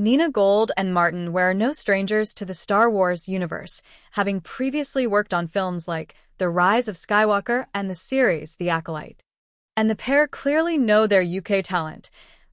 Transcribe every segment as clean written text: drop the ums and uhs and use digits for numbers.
Nina Gold and Martin were no strangers to the Star Wars universe, having previously worked on films like The Rise of Skywalker and the series The Acolyte. And the pair clearly know their UK talent.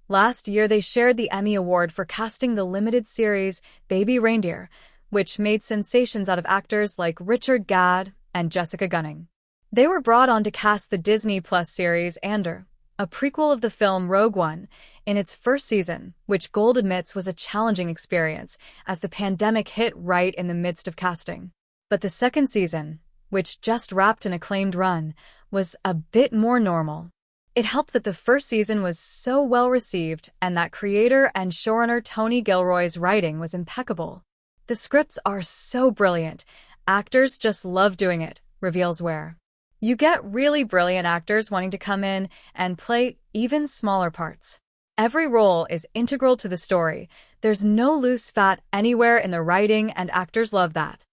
Last year, they shared the Emmy Award for casting the limited series Baby Reindeer, which made sensations out of actors like Richard Gadd and Jessica Gunning. They were brought on to cast the Disney Plus series Andor, a prequel of the film Rogue One, in its first season, which Gold admits was a challenging experience as the pandemic hit right in the midst of casting. But the second season, which just wrapped an acclaimed run, was a bit more normal. It helped that the first season was so well received and that creator and showrunner Tony Gilroy's writing was impeccable. The scripts are so brilliant. Actors just love doing it, reveals Ware. You get really brilliant actors wanting to come in and play even smaller parts. Every role is integral to the story. There's no loose fat anywhere in the writing, and actors love that.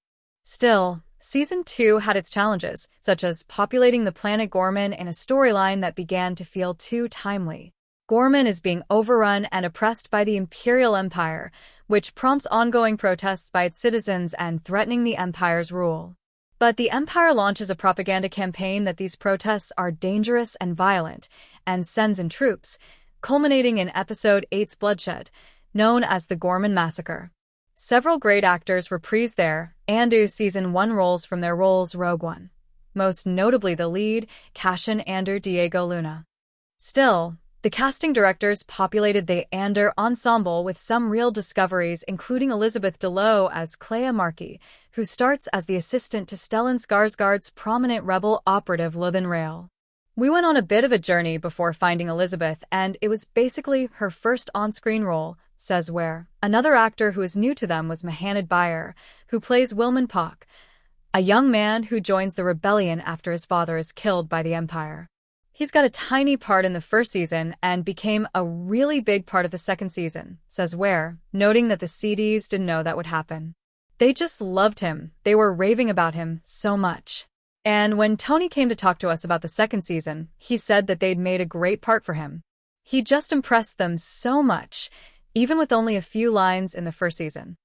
Still, Season 2 had its challenges, such as populating the planet Ghorman in a storyline that began to feel too timely. Ghorman is being overrun and oppressed by the Imperial Empire, which prompts ongoing protests by its citizens and threatening the Empire's rule. But the Empire launches a propaganda campaign that these protests are dangerous and violent, and sends in troops, culminating in Episode 8's bloodshed, known as the Ghorman Massacre. Several great actors reprised their Andor Season 1 roles from their roles Rogue One, most notably the lead, Cassian Andor Diego Luna. Still, the casting directors populated the Andor ensemble with some real discoveries, including Elizabeth DeLoe as Kleya Marki, who starts as the assistant to Stellan Skarsgård's prominent rebel operative Luthen Rael. We went on a bit of a journey before finding Elizabeth, and it was basically her first on-screen role, says Ware. Another actor who is new to them was Mohanad Bayer, who plays Wilman Pak, a young man who joins the rebellion after his father is killed by the Empire. He's got a tiny part in the first season and became a really big part of the second season, says Ware, noting that the CDs didn't know that would happen. They just loved him. They were raving about him so much. And when Tony came to talk to us about the second season, he said that they'd made a great part for him. He just impressed them so much, even with only a few lines in the first season.